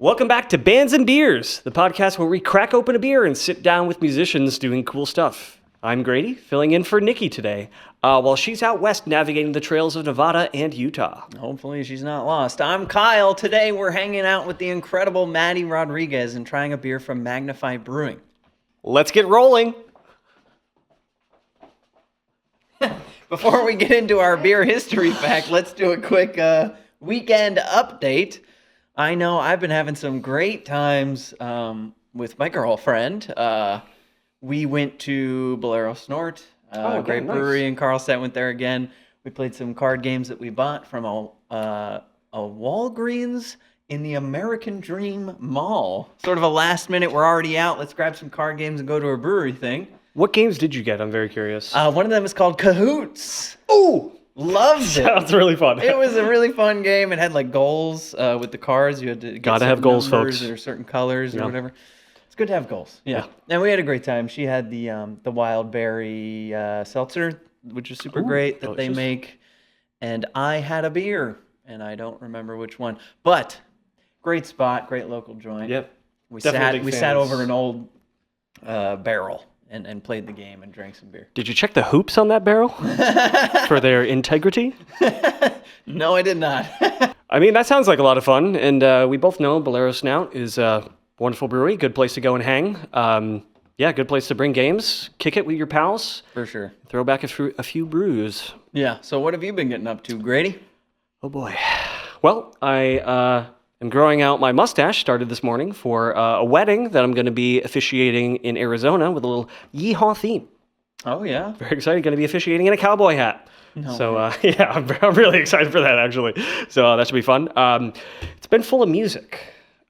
Welcome back to Bands and Beers, the podcast where we crack open a beer and sit down with musicians doing cool stuff. I'm Grady, filling in for Nikki today, while she's out west navigating the trails of Nevada and Utah. Hopefully she's not lost. I'm Kyle. Today we're hanging out with the incredible Máty Rodriguez and trying a beer from Magnify Brewing. Let's get rolling. Before we get into our beer history fact, let's do a quick weekend update. I know I've been having some great times with my girlfriend. We went to Bolero Snort, great brewery in Carlstadt. Went there again. We played some card games that we bought from a Walgreens in the American Dream Mall. Sort of a last minute, we're already out, let's grab some card games and go to a brewery thing. What games did you get? I'm very curious. One of them is called Cahoots. Ooh! Loved it. Sounds really fun. It was a really fun game. It had like goals with the cards. You had to get have goals, folks. Or certain colors or whatever. It's good to have goals. Yeah. And we had a great time. She had the wild berry seltzer, which is super great that they make. And I had a beer, and I don't remember which one. But great spot, great local joint. Yep. We sat over an old barrel. And played the game and drank some beer. Did you check the hoops on that barrel for their integrity? No, I did not. I mean, that sounds like a lot of fun. And we both know Bolero Snout is a wonderful brewery. Good place to go and hang. Good place to bring games. Kick it with your pals. For sure. Throw back a few brews. Yeah. So what have you been getting up to, Grady? Oh, boy. Well, I I'm growing out my mustache, started this morning, for a wedding that I'm going to be officiating in Arizona with a little yeehaw theme. Oh, yeah? Very excited. Going to be officiating in a cowboy hat. No so, I'm really excited for that, actually. So that should be fun. It's been full of music.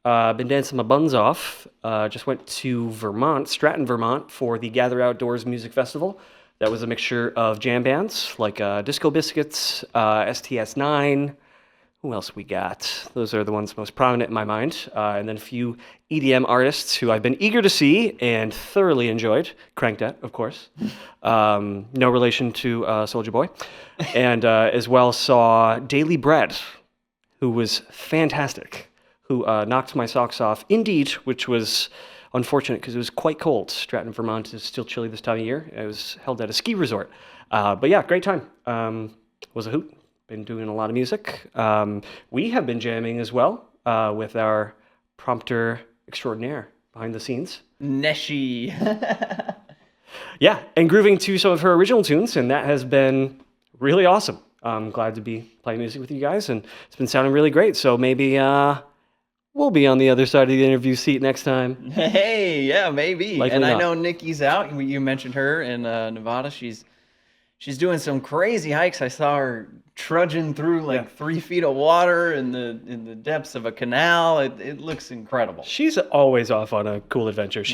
Been dancing my buns off. Just went to Stratton, Vermont, for the Gather Outdoors Music Festival. That was a mixture of jam bands like Disco Biscuits, STS9. Who else we got? Those are the ones most prominent in my mind. And then a few EDM artists who I've been eager to see and thoroughly enjoyed. Cranked at, of course. No relation to Soulja Boy. And as well saw Daily Bread, who was fantastic, who knocked my socks off. Indeed, which was unfortunate because it was quite cold. Stratton, Vermont is still chilly this time of year. It was held at a ski resort. But yeah, great time. Was a hoot. Been doing a lot of music. We have been jamming as well with our prompter extraordinaire behind the scenes. Neshi. Yeah, and grooving to some of her original tunes, and that has been really awesome. I'm glad to be playing music with you guys, and it's been sounding really great. So maybe we'll be on the other side of the interview seat next time. Hey, yeah, maybe. Likely and not. I know Nikki's out. You mentioned her in Nevada. She's doing some crazy hikes. I saw her trudging through 3 feet of water in the depths of a canal. It looks incredible. She's always off on a cool adventure.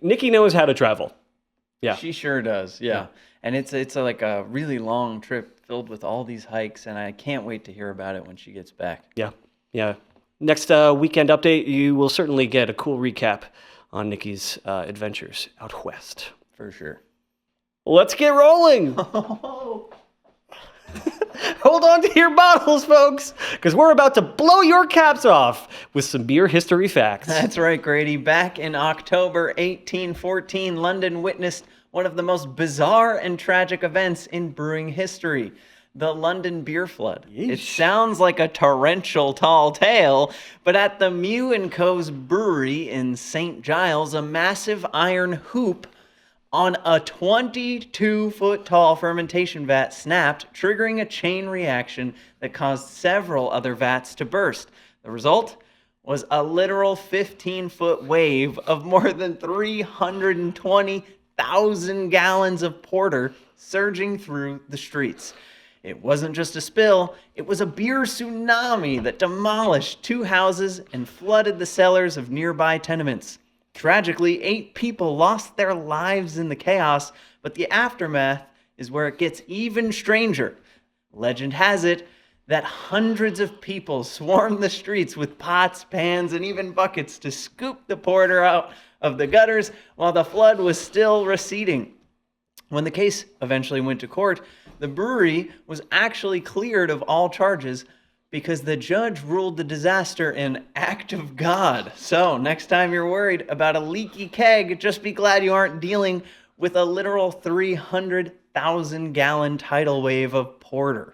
Nikki knows how to travel. Yeah, she sure does. Yeah. And it's like a really long trip filled with all these hikes, and I can't wait to hear about it when she gets back. Yeah. Next weekend update, you will certainly get a cool recap on Nikki's adventures out west. For sure. Let's get rolling. Hold on to your bottles, folks, because we're about to blow your caps off with some beer history facts. That's right, Grady. Back in October 1814, London witnessed one of the most bizarre and tragic events in brewing history, the London beer flood. Yeesh. It sounds like a torrential tall tale, but at the Mew & Co.'s brewery in St. Giles, a massive iron hoop on a 22-foot-tall fermentation vat snapped, triggering a chain reaction that caused several other vats to burst. The result was a literal 15-foot wave of more than 320,000 gallons of porter surging through the streets. It wasn't just a spill, it was a beer tsunami that demolished 2 houses and flooded the cellars of nearby tenements. Tragically, 8 people lost their lives in the chaos, but the aftermath is where it gets even stranger. Legend has it that hundreds of people swarmed the streets with pots, pans, and even buckets to scoop the porter out of the gutters while the flood was still receding. When the case eventually went to court, the brewery was actually cleared of all charges because the judge ruled the disaster an act of God. So next time you're worried about a leaky keg, just be glad you aren't dealing with a literal 300,000 gallon tidal wave of porter.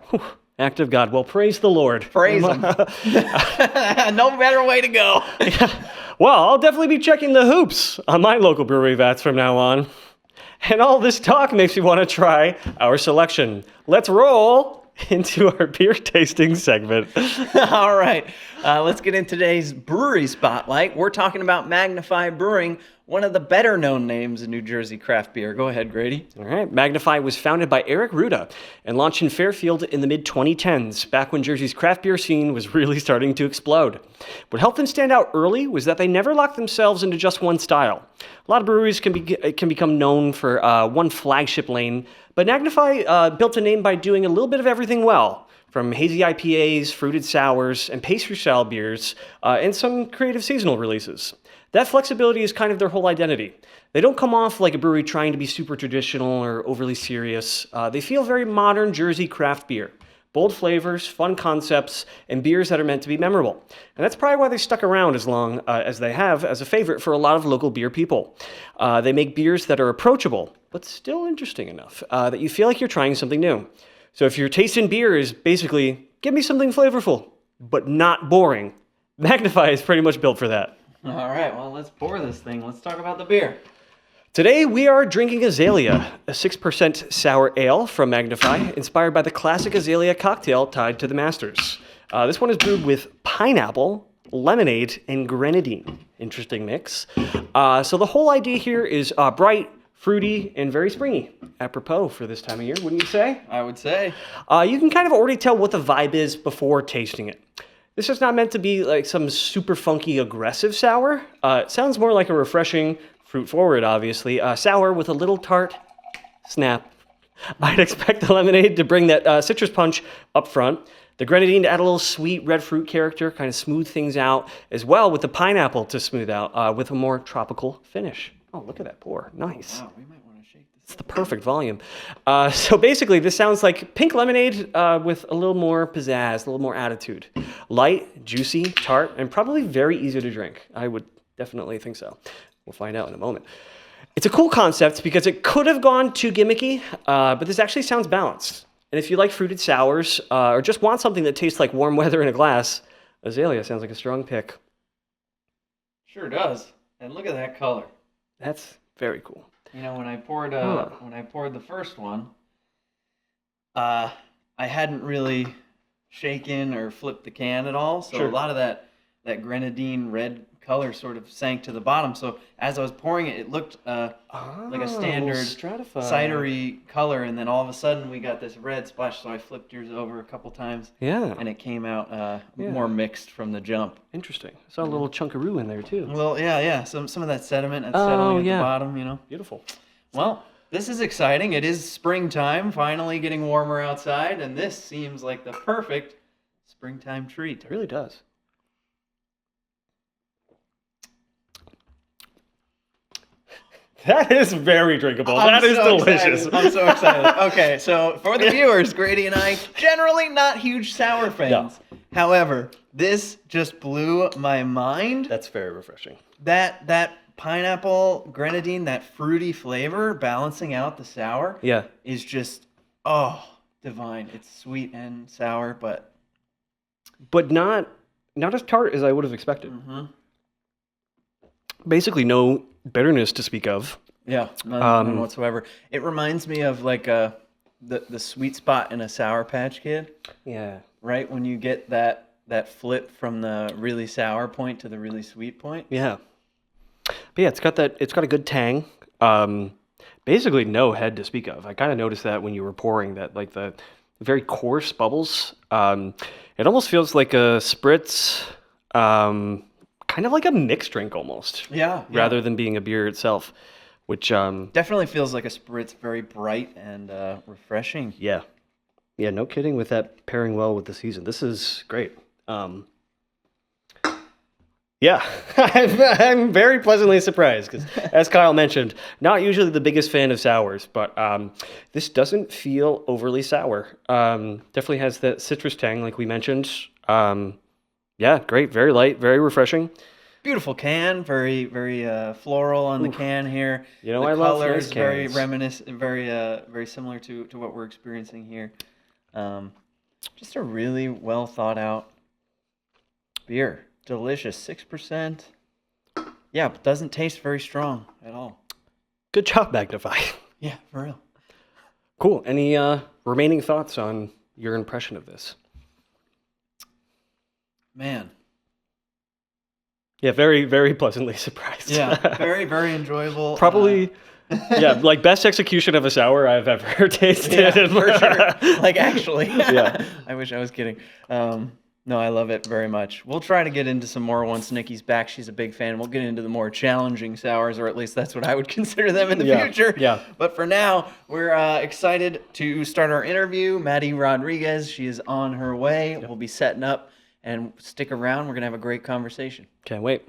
Act of God. Well, praise the Lord. Praise him. No better way to go. Well, I'll definitely be checking the hoops on my local brewery vats from now on. And all this talk makes me want to try our selection. Let's roll into our beer tasting segment. All right, let's get into today's brewery spotlight. We're talking about Magnify Brewing, one of the better known names in New Jersey craft beer. Go ahead, Grady. All right. Magnify was founded by Eric Ruda and launched in Fairfield in the mid-2010s, back when Jersey's craft beer scene was really starting to explode. What helped them stand out early was that they never locked themselves into just one style. A lot of breweries can become known for one flagship lane, but Magnify built a name by doing a little bit of everything well, from hazy IPAs, fruited sours, and pastry-style beers, and some creative seasonal releases. That flexibility is kind of their whole identity. They don't come off like a brewery trying to be super traditional or overly serious. They feel very modern Jersey craft beer. Bold flavors, fun concepts, and beers that are meant to be memorable. And that's probably why they stuck around as long as they have as a favorite for a lot of local beer people. They make beers that are approachable, but still interesting enough that you feel like you're trying something new. So if your taste in beer is basically, give me something flavorful, but not boring, Magnify is pretty much built for that. All right, well, let's pour this thing. Let's talk about the beer. Today we are drinking Azalea, a 6% sour ale from Magnify, inspired by the classic Azalea cocktail tied to the Masters. This one is brewed with pineapple, lemonade, and grenadine. Interesting mix. So the whole idea here is bright, fruity, and very springy. Apropos for this time of year, wouldn't you say? I would say. You can kind of already tell what the vibe is before tasting it. This is not meant to be like some super funky, aggressive sour. It sounds more like a refreshing, fruit-forward, obviously, sour with a little tart snap. I'd expect the lemonade to bring that citrus punch up front. The grenadine to add a little sweet red fruit character, kind of smooth things out, as well with the pineapple to smooth out with a more tropical finish. Oh, look at that pour. Nice. Wow, we might want to shake this. It's the perfect volume. So basically, this sounds like pink lemonade with a little more pizzazz, a little more attitude. Light, juicy, tart, and probably very easy to drink. I would definitely think so. We'll find out in a moment. It's a cool concept because it could have gone too gimmicky, but this actually sounds balanced. And if you like fruited sours or just want something that tastes like warm weather in a glass, Azalea sounds like a strong pick. Sure does. And look at that color. That's very cool. You know, when I poured the first one, I hadn't really shaken or flipped the can at all, so Sure. a lot of that grenadine red color sort of sank to the bottom. So as I was pouring it, it looked like a standard stratified cidery color, and then all of a sudden we got this red splash. So I flipped yours over a couple times, Yeah, and it came out Yeah. more mixed from the jump. interesting. I saw a little chunkaroo in there too. Well, yeah, some of that sediment that's settling at yeah. the bottom, you know. Beautiful. Well, this is exciting. It is springtime, finally getting warmer outside, and this seems like the perfect springtime treat. It really does. That is very drinkable. That is delicious. Excited. I'm so excited. Okay, so for the viewers, Grady and I, generally not huge sour fans. However, this just blew my mind. That's very refreshing. That pineapple grenadine, that fruity flavor balancing out the sour Yeah. is just, divine. It's sweet and sour, but Not as tart as I would have expected. Basically no bitterness to speak of. yeah, none whatsoever. It reminds me of like the sweet spot in a Sour Patch Kid, Yeah. right? When you get that flip from the really sour point to the really sweet point. Yeah. But yeah, it's got a good tang. Basically no head to speak of. I kind of noticed that when you were pouring that, like the very coarse bubbles. It almost feels like a spritz, kind of like a mixed drink almost. Yeah. Rather than being a beer itself, which Definitely feels like a spritz, very bright and refreshing. yeah, no kidding with that pairing well with the season. This is great. Yeah, I'm very pleasantly surprised because, as Kyle mentioned, not usually the biggest fan of sours, but this doesn't feel overly sour. Definitely has that citrus tang, like we mentioned. Yeah, great, very light, very refreshing. Beautiful can, very floral on the can here. You know, the I love color nice is very cans. reminiscent, very similar to what we're experiencing here. Just a really well thought out beer. Delicious, 6%. Yeah, but doesn't taste very strong at all. Good job, Magnify. Yeah, for real. Cool. Any remaining thoughts on your impression of this? Man. Yeah, very, very pleasantly surprised. Yeah, very enjoyable. Probably, yeah, like best execution of a sour I've ever tasted. Yeah, for sure. Like, actually. Yeah. I wish I was kidding. No, I love it very much. We'll try to get into some more once Nikki's back. She's a big fan. We'll get into the more challenging sours, or at least that's what I would consider them in the future. Yeah. But for now, we're excited to start our interview. Máty Rodriguez, she is on her way. We'll be setting up, and stick around. We're going to have a great conversation. Can't wait.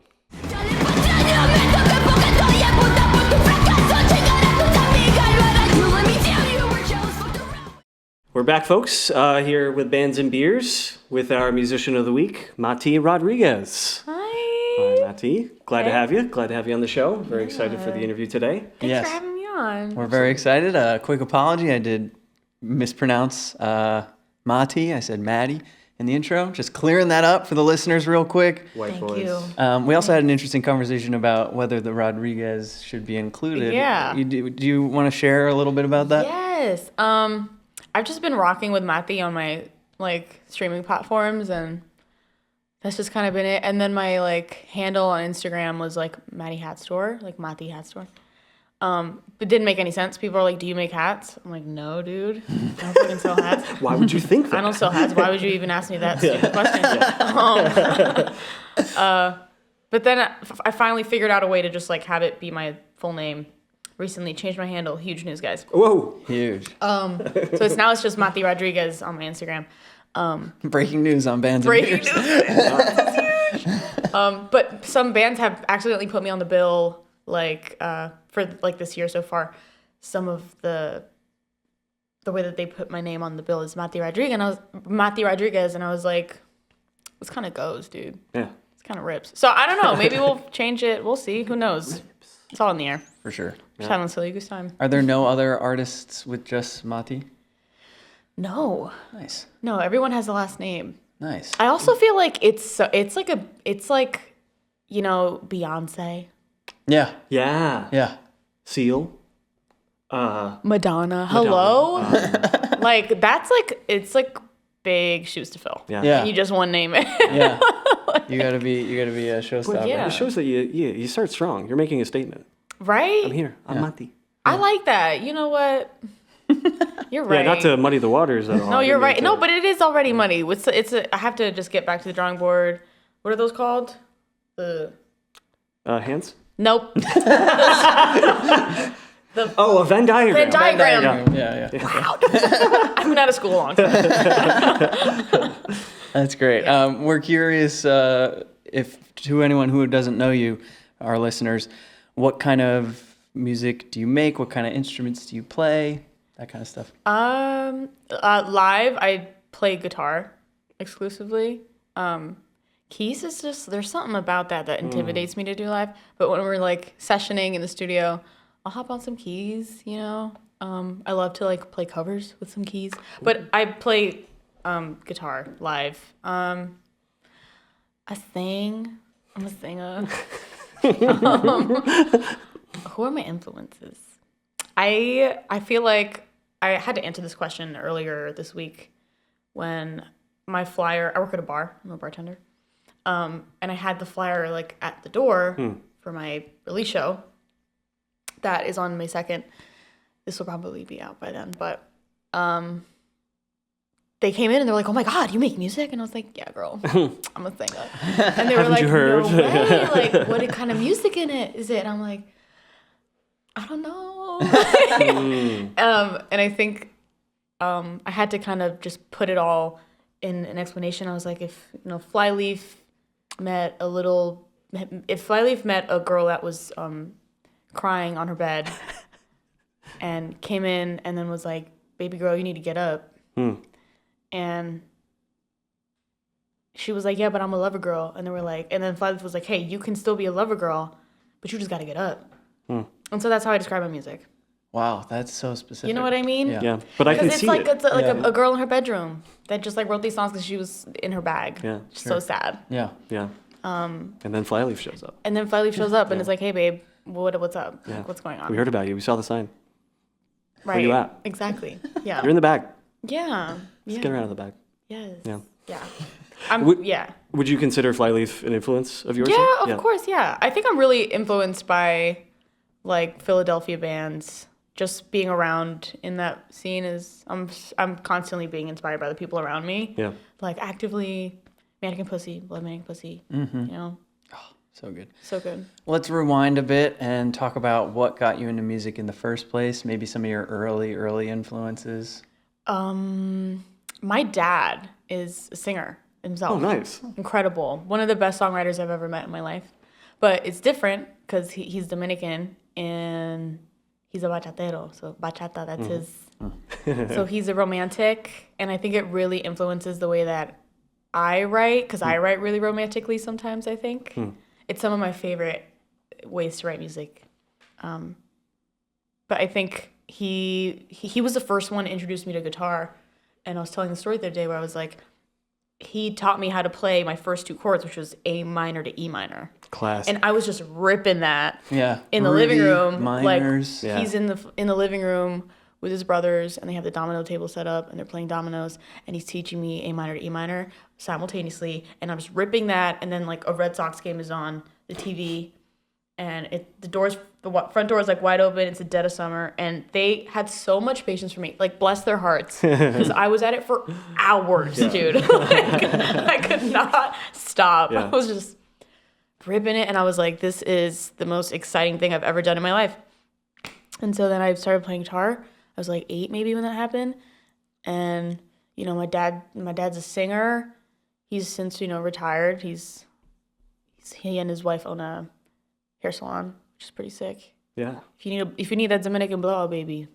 We're back, folks, here with Bands and Beers with our musician of the week, Máty Rodriguez. Hi. Hi, Máty. Glad to Hey. have you. Glad to have you on the show. Very excited for the interview today. Thanks Yes. for having me on. We're very excited. Quick apology. I did mispronounce Máty. I said Maddie in the intro. Just clearing that up for the listeners real quick. White Thank boys. you. We also had an interesting conversation about whether the Rodriguez should be included. Yeah. Do you want to share a little bit about that? Yes. I've just been rocking with Máty on my streaming platforms, and that's just kind of been it. And then my handle on Instagram was Máty Hat Store, Máty Hat Store. But didn't make any sense. People are like, "Do you make hats?" I'm like, "No, dude. I don't fucking sell hats. Why would you think that? I don't sell hats. Why would you even ask me that stupid question?" But then I finally figured out a way to just have it be my full name. Recently changed my handle. Huge news, guys. Whoa. Huge. So it's just Máty Rodriguez on my Instagram. Breaking news on Bands and Breaking Beers. news. But some bands have accidentally put me on the bill, for this year so far. Some of the way that they put my name on the bill is Máty Rodriguez, and I was like, this kind of goes, dude. Yeah. It's kind of rips. So I don't know. Maybe we'll change it. We'll see. Who knows? It's all in the air. For sure. Just having a silly goose time. Are there no other artists with just Máty? No. Nice. No, everyone has a last name. Nice. I also feel like it's like Beyonce, Yeah. Yeah. Yeah. Seal. Madonna. Hello. It's big shoes to fill. Yeah. Yeah. And you just one name it. Yeah. You gotta be a showstopper. yeah. It shows that you start strong. You're making a statement. Right? I'm here. I'm Máty. I like that. You know what? You're right. Yeah, not to muddy the waters at all. No, you're right. No, but but it is already money. I have to just get back to the drawing board. What are those called? hands? Nope. Oh, a Venn diagram. Venn diagram. Yeah. Wow. I've been out of school a long time. That's great. We're curious if to anyone who doesn't know you, our listeners, what kind of music do you make? What kind of instruments do you play? That kind of stuff. Live, I play guitar exclusively. Keys is just, there's something about that intimidates me to do live. But when we're sessioning in the studio, I'll hop on some keys, you know. I love to play covers with some keys. But I play guitar live. I sing. I'm a singer. Who are my influences? I feel like I had to answer this question earlier this week when my flyer, I work at a bar, I'm a bartender, and I had the flyer at the door for my release show that is on May 2nd. This will probably be out by then, but they came in and they're like, "Oh my God, you make music?" And I was like, "Yeah, girl, I'm a singer." And they were like, you heard? "No way, what kind of music is it?" And I'm like, I don't know. And I think I had to kind of just put it all in an explanation. I was like, if Flyleaf met a little if Flyleaf met a girl that was crying on her bed and came in and then was like, baby girl, you need to get up. And she was like, yeah, but I'm a lover girl. And they were like, and then Flyleaf was like, hey, you can still be a lover girl, but you just got to get up. And so that's how I describe my music. Wow, that's so specific. You know what I mean? Yeah, but I can Because see it's like it. it's like a girl in her bedroom that just like wrote these songs because she was in her bag. Yeah, So sad. Yeah. Yeah. And then Flyleaf shows up. And then Flyleaf shows up and it's like, hey babe, what's up? Yeah. Like, what's going on? We heard about you. We saw the sign. Right. Where you at? Exactly. Yeah. You're in the bag. Yeah. Let's get her out of the bag. Yes. Yeah. Yeah. Yeah. Would you consider Flyleaf an influence of yours? Yeah, of course, yeah. I think I'm really influenced by like Philadelphia bands. Just being around in that scene is I'm constantly being inspired by the people around me. Yeah. Like actively Mannequin Pussy, Blood Mannequin Pussy. You know? So good. So good. Let's rewind a bit and talk about what got you into music in the first place. Maybe some of your early influences. My dad is a singer himself. Oh, nice. Incredible. One of the best songwriters I've ever met in my life. But it's different because he's Dominican and he's a bachatero. So bachata, that's his. So he's a romantic. And I think it really influences the way that I write because I write really romantically sometimes, I think. It's some of my favorite ways to write music. But I think he was the first one to introduce me to guitar. And I was telling the story the other day where I was like, he taught me how to play my first two chords, which was A minor to E minor. Class. And I was just ripping that in the Rudy, living room. minors. Like he's in the living room with his brothers and they have the domino table set up and they're playing dominoes and he's teaching me A minor to E minor simultaneously and I'm just ripping that and then like a Red Sox game is on the TV and the front door is like wide open. It's the dead of summer and they had so much patience for me. Like bless their hearts because I was at it for hours, dude. Like, I could not stop. Yeah. I was just ripping it and I was like, this is the most exciting thing I've ever done in my life. And so then I started playing guitar. I was like 8 maybe when that happened. And, you know, my dad's a singer. He's since, retired. He and his wife own a hair salon, which is pretty sick. Yeah. If you need that Dominican blowout, baby,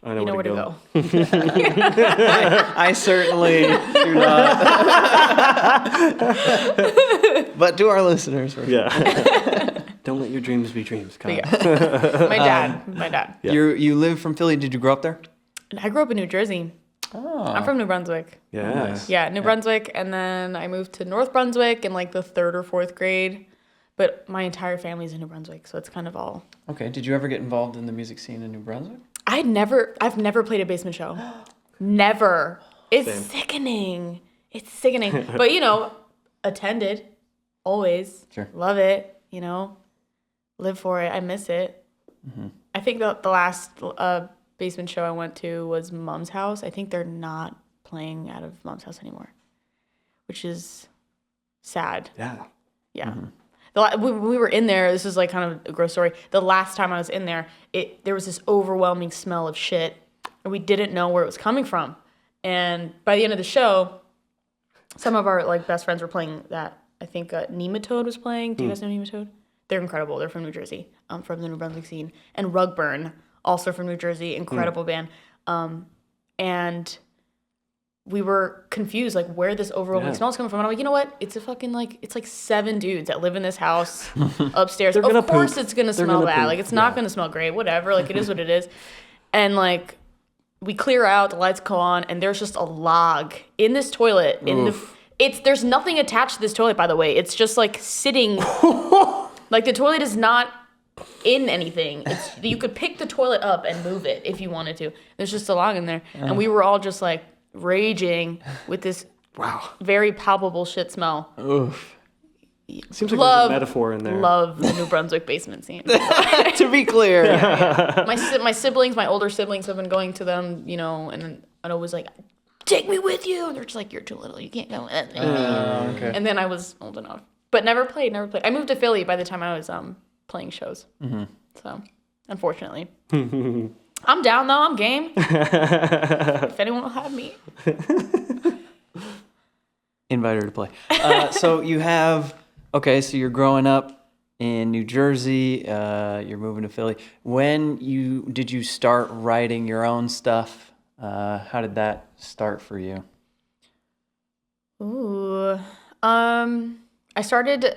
I know you know where to go. I certainly do not. But to our listeners. Yeah. Don't let your dreams be dreams, Kyle. Yeah. My dad. Yeah. You live from Philly. Did you grow up there? I grew up in New Jersey. Oh. I'm from New Brunswick. Yes. Yeah, New Brunswick, and then I moved to North Brunswick in like the 3rd or 4th grade. But my entire family's in New Brunswick, so it's kind of all. Okay. Did you ever get involved in the music scene in New Brunswick? I've never played a basement show. Never. It's Same. sickening. It's sickening. But attended always. Sure. Love it. Live for it. I miss it. I think the last basement show I went to was Mom's House. I think they're not playing out of Mom's House anymore, which is sad. Yeah. Yeah. When we were in there, this is like kind of a gross story. The last time I was in there, there was this overwhelming smell of shit, and we didn't know where it was coming from. And by the end of the show, some of our like best friends were playing that. I think Nematode was playing. Do you guys know Nematode? They're incredible. They're from New Jersey, from the New Brunswick scene. And Rugburn, also from New Jersey, incredible band. And we were confused, like, where this overwhelming smell is coming from. And I'm like, you know what? It's a fucking, it's like 7 dudes that live in this house upstairs. They're gonna Of course poop. it's going to They're smell gonna bad. poop. Like, it's not going to smell great. Whatever. Like, it is what it is. And, like, we clear out, the lights go on, and there's just a log in this toilet. There's nothing attached to this toilet, by the way. It's just, like, sitting. Like, the toilet is not in anything. You could pick the toilet up and move it if you wanted to. There's just a log in there. And we were all just, like, raging with this very palpable shit smell. Oof. Seems like there's a metaphor in there. Love the New Brunswick basement scene. To be clear. My siblings, my older siblings have been going to them, and I was like, take me with you. And they're just like, you're too little. You can't go with me. Okay. And then I was old enough. But never played. I moved to Philly by the time I was playing shows. So, unfortunately. I'm down, though. I'm game. If anyone will have me. Invite her to play. So you have Okay, so you're growing up in New Jersey. You're moving to Philly. Did you start writing your own stuff? How did that start for you? Ooh. I started,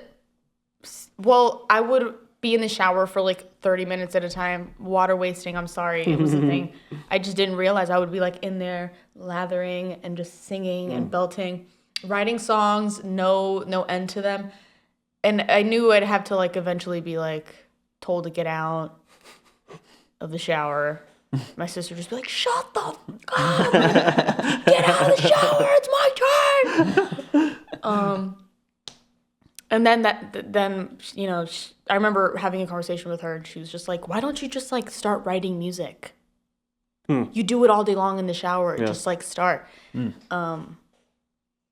well, I would be in the shower for like 30 minutes at a time, water wasting, I'm sorry, it was a thing. I just didn't realize I would be like in there lathering and just singing and belting, writing songs, no end to them. And I knew I'd have to like eventually be like told to get out of the shower. My sister just be like, shut the fuck up, get out of the shower, it's my turn. And then you know, I remember having a conversation with her, and she was just like, "Why don't you just like start writing music? You do it all day long in the shower. Yeah. Just like start."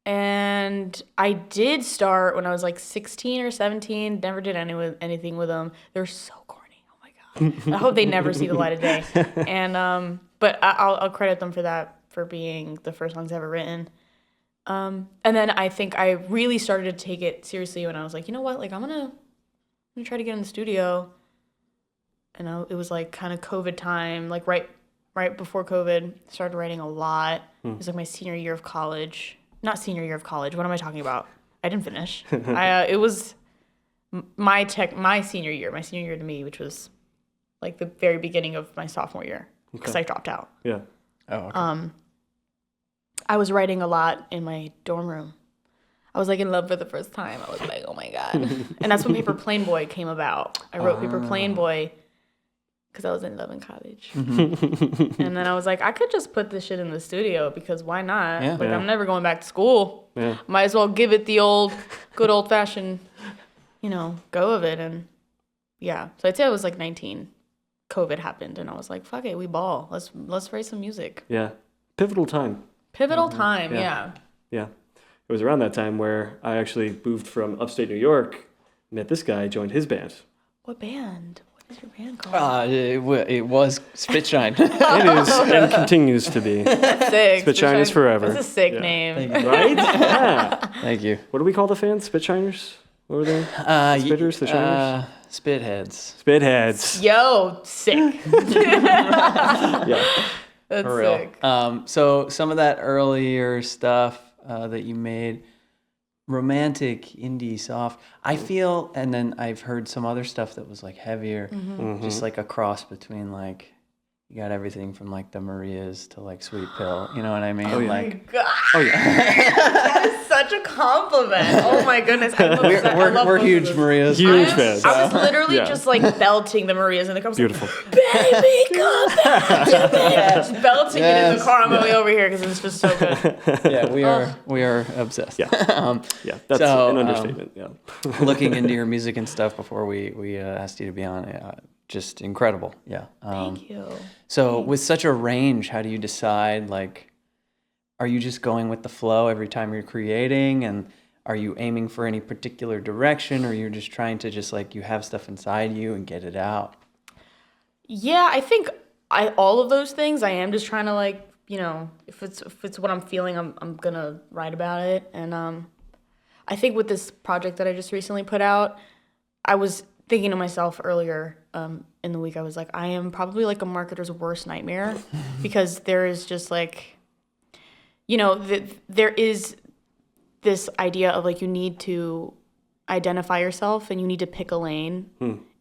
And I did start when I was like 16 or 17. Never did anything with them. They're so corny. Oh my god. I hope they never see the light of day. And but I'll credit them for that, for being the first songs ever written. And then I think I really started to take it seriously when I was like, you know what, like I'm gonna try to get in the studio. And it was like kind of COVID time, like right before COVID. Started writing a lot. It was like my senior year of college. Not senior year of college. What am I talking about? I didn't finish. It was my senior year. My senior year to me, which was like the very beginning of my sophomore year, because I dropped out. Yeah. Oh, okay. I was writing a lot in my dorm room. I was like in love for the first time. I was like, oh my god. And that's when Paper Plane Boy came about. I wrote Paper Plane Boy because I was in love in college. And then I was like, I could just put this shit in the studio because why not? Yeah. Like Yeah. I'm never going back to school. Yeah. Might as well give it the good old fashioned, go of it. And yeah, so I'd say I was like 19. COVID happened, and I was like, fuck it, we ball. Let's write some music. Yeah. Pivotal time. Pivotal time, yeah. Yeah. It was around that time where I actually moved from upstate New York, met this guy, joined his band. What band? What is your band called? It was Spitshine. It is and continues to be. Sick. Spitshine is forever. That's a sick Yeah. name. Right? Yeah. Thank you. What do we call the fans? Spitshiners? What were they? Spitters? The Shiners? Spitheads. Spitheads. Yo, sick. Yeah. That's For real. sick. So some of that earlier stuff that you made, romantic, indie, soft, I feel, and then I've heard some other stuff that was like heavier, just like a cross between like, you got everything from like the Marias to like Sweet Pill, you know what I mean? Oh, yeah. Like, God. Oh, yeah. That is such a compliment. Oh my goodness. I love we're both huge of those. Marias. Huge fans. fans. I was literally Yeah. just like belting the Marias in the car. Beautiful. Baby, come back to me. Just belting it in the Yes. car on my way over here because it's just so good. Yeah, we are obsessed. Yeah. Yeah, that's So, an understatement. Yeah. Looking into your music and stuff before we asked you to be on, just incredible. Yeah. Thank you. So with such a range, how do you decide, like, are you just going with the flow every time you're creating, and are you aiming for any particular direction, or you're just trying to just like, you have stuff inside you and get it out? Yeah, I think all of those things. I am just trying to like, if it's what I'm feeling, I'm gonna write about it. And I think with this project that I just recently put out, I was thinking to myself earlier in the week, I was like, I am probably like a marketer's worst nightmare because there is just like, there is this idea of like you need to identify yourself and you need to pick a lane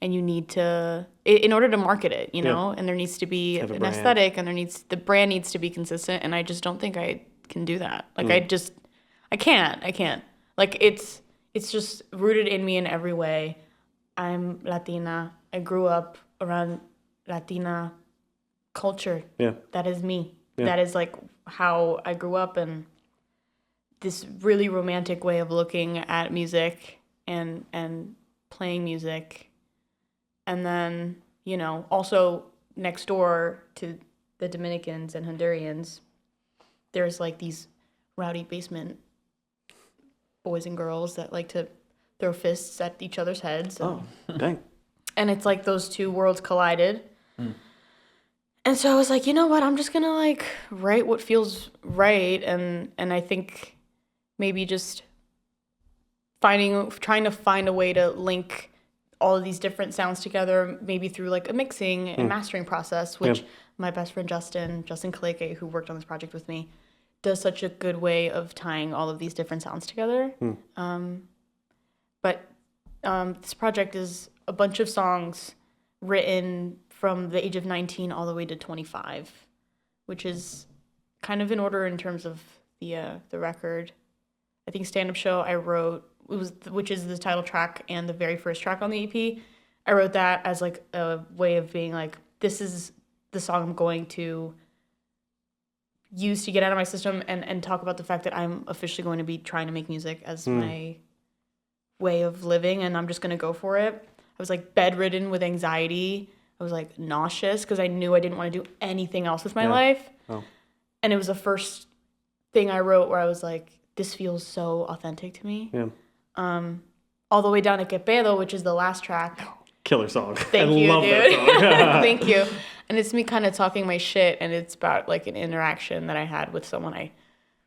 and you need to, in order to market it, and there needs to be Have a an brand. aesthetic and the brand needs to be consistent. And I just don't think I can do that. Like I can't. Like it's just rooted in me in every way. I'm Latina. I grew up around Latina culture. Yeah. That is me. Yeah. That is like how I grew up, and this really romantic way of looking at music and playing music. And then, also next door to the Dominicans and Hondurans, there's like these rowdy basement boys and girls that like to throw fists at each other's heads. Oh, dang. And it's like those two worlds collided. And so I was like, you know what? I'm just going to like write what feels right. And I think maybe just trying to find a way to link all of these different sounds together, maybe through like a mixing and mastering process, which my best friend Justin Kaleke, who worked on this project with me, does such a good way of tying all of these different sounds together. But this project is a bunch of songs written from the age of 19 all the way to 25, which is kind of in order in terms of the record. I think Stand Up Show I wrote, which is the title track and the very first track on the EP. I wrote that as like a way of being like, this is the song I'm going to use to get out of my system and talk about the fact that I'm officially going to be trying to make music as my way of living, and I'm just going to go for it. I was like bedridden with anxiety. I was like nauseous because I knew I didn't want to do anything else with my life. Oh. And it was the first thing I wrote where I was like, this feels so authentic to me. Yeah. All the way down to Que Pedo, which is the last track. Killer song. Thank you, love dude. That song. Thank you. And it's me kind of talking my shit, and it's about like an interaction that I had with someone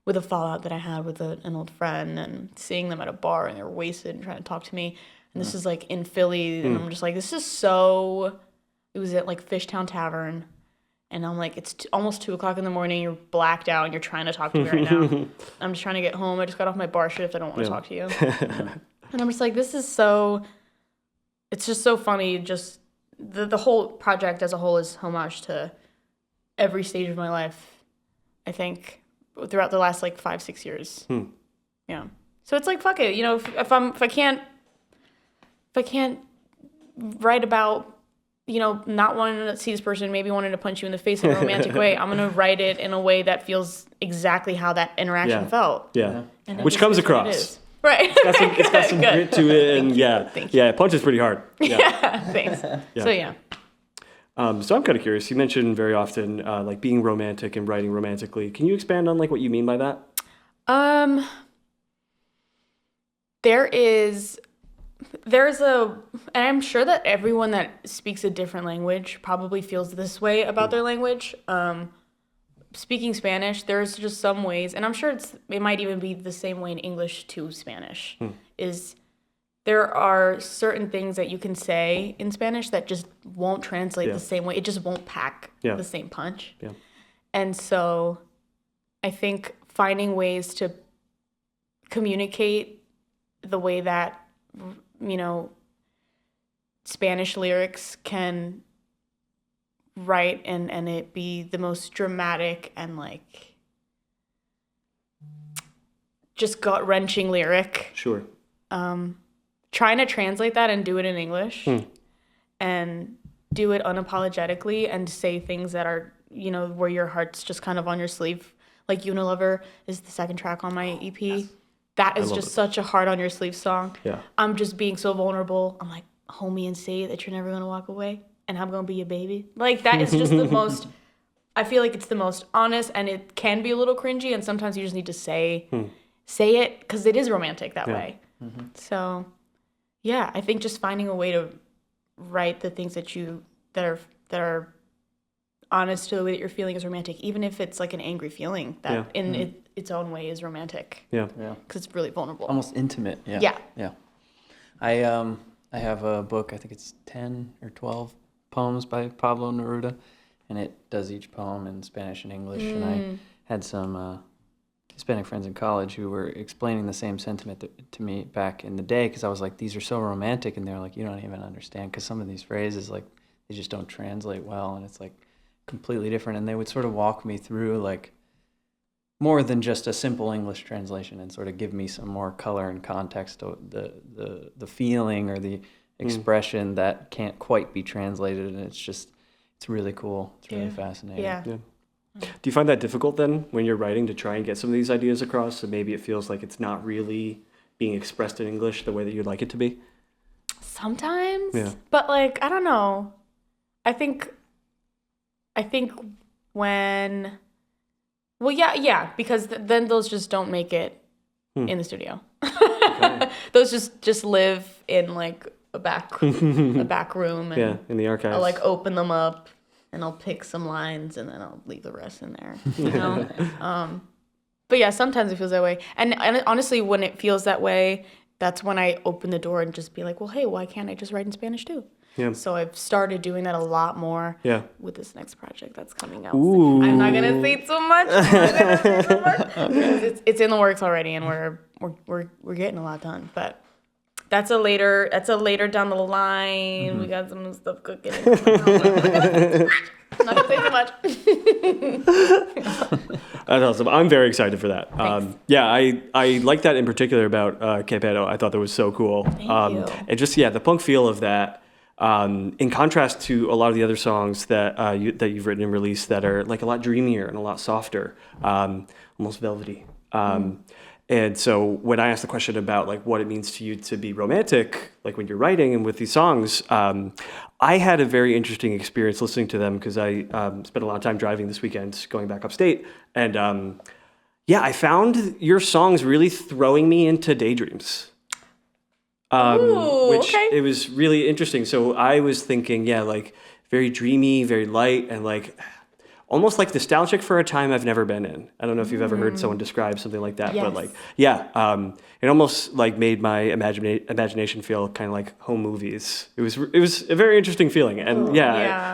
with a fallout that I had with an old friend, and seeing them at a bar and they're wasted and trying to talk to me. And this is like in Philly, and I'm just like, this is so. It was at like Fishtown Tavern, and I'm like, it's almost 2:00 in the morning. You're blacked out, and you're trying to talk to me right now. I'm just trying to get home. I just got off my bar shift. I don't want to talk to you. And I'm just like, this is so. It's just so funny. Just the whole project as a whole is homage to every stage of my life, I think, throughout the last like 5-6 years. Yeah. So it's like, fuck it. You know, if I can't write about, you know, not wanting to see this person, maybe wanting to punch you in the face in a romantic way, I'm gonna write it in a way that feels exactly how that interaction felt. Yeah. Which comes across. Right. It's got some grit to it, and it punches pretty hard. Yeah, thanks. So so I'm kind of curious. You mentioned very often like being romantic and writing romantically. Can you expand on like what you mean by that? There's and I'm sure that everyone that speaks a different language probably feels this way about their language. Speaking Spanish, there's just some ways, and I'm sure it might even be the same way in English to Spanish, is there are certain things that you can say in Spanish that just won't translate the same way. It just won't pack the same punch. Yeah. And so I think finding ways to communicate the way that, you know, Spanish lyrics can write and it be the most dramatic and like just gut-wrenching lyric. Sure. Trying to translate that and do it in English and do it unapologetically and say things that are, you know, where your heart's just kind of on your sleeve. Like Unilover is the second track on my EP. Yes. That is just such a heart on your sleeve song. Yeah. I'm just being so vulnerable. I'm like, hold me and say that you're never going to walk away and I'm going to be your baby. Like that is just the most, I feel like it's the most honest, and it can be a little cringy, and sometimes you just need to say it because it is romantic that way. Mm-hmm. So yeah, I think just finding a way to write the things that are honest to the way that you're feeling is romantic, even if it's like an angry feeling that its own way is romantic. Yeah. Because it's really vulnerable. Almost intimate. Yeah. I have a book, I think it's 10 or 12 poems by Pablo Neruda, and it does each poem in Spanish and English. And I had some Hispanic friends in college who were explaining the same sentiment to me back in the day, because I was like, these are so romantic, and they're like, you don't even understand, because some of these phrases, like, they just don't translate well, and it's like completely different. And they would sort of walk me through like more than just a simple English translation, and sort of give me some more color and context to the feeling or the expression that can't quite be translated. And it's really cool. It's really fascinating. Yeah. Do you find that difficult then when you're writing to try and get some of these ideas across, and maybe it feels like it's not really being expressed in English the way that you'd like it to be? Sometimes. Yeah. But like, I don't know. I think when, well, yeah, because then those just don't make it in the studio. Okay. Those just live in like a back room. And in the archives. I'll like open them up and I'll pick some lines and then I'll leave the rest in there, you know? But yeah, sometimes it feels that way. And honestly, when it feels that way, that's when I open the door and just be like, well, hey, why can't I just write in Spanish too? Yeah. So I've started doing that a lot more Yeah. with this next project that's coming out. Ooh. I'm not gonna say too much. Because it's in the works already, and we're getting a lot done. But that's a later down the line. We got some stuff cooking. Not gonna say too much. That's awesome. I'm very excited for that. Yeah, I like that in particular about Campedo. I thought that was so cool. Thank you. And just the punk feel of that. In contrast to a lot of the other songs that you've written and released that are like a lot dreamier and a lot softer, almost velvety. And so when I asked the question about like what it means to you to be romantic, like when you're writing and with these songs, I had a very interesting experience listening to them because I spent a lot of time driving this weekend going back upstate. And I found your songs really throwing me into daydreams. Ooh, Which okay. it was really interesting. So I was thinking, like very dreamy, very light, and like almost like nostalgic for a time I've never been in. I don't know if you've ever heard someone describe something like that, but like, it almost like made my imagination feel kind of like home movies. It was a very interesting feeling, and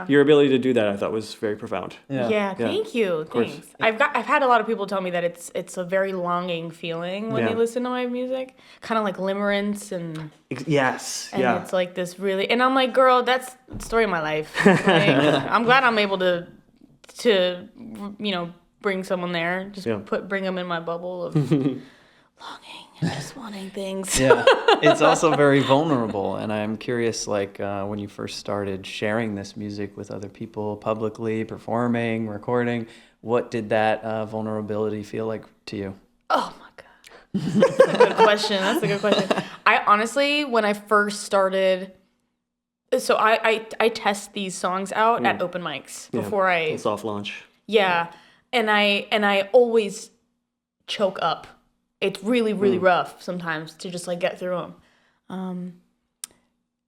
your ability to do that I thought was very profound. Yeah, thank you. Thanks. I've had a lot of people tell me that it's a very longing feeling when they listen to my music, kind of like limerence and Yes. and it's like this really, and I'm like, girl, that's the story of my life. Like, I'm glad I'm able to bring someone there, just bring them in my bubble of longing and just wanting things. Yeah, it's also very vulnerable, and I'm curious, like when you first started sharing this music with other people publicly, performing, recording, what did that vulnerability feel like to you? Oh my God, that's a good question. I honestly, when I first started, so I test these songs out at open mics before I soft launch. Yeah, and I always choke up. It's really, really rough sometimes to just like get through them,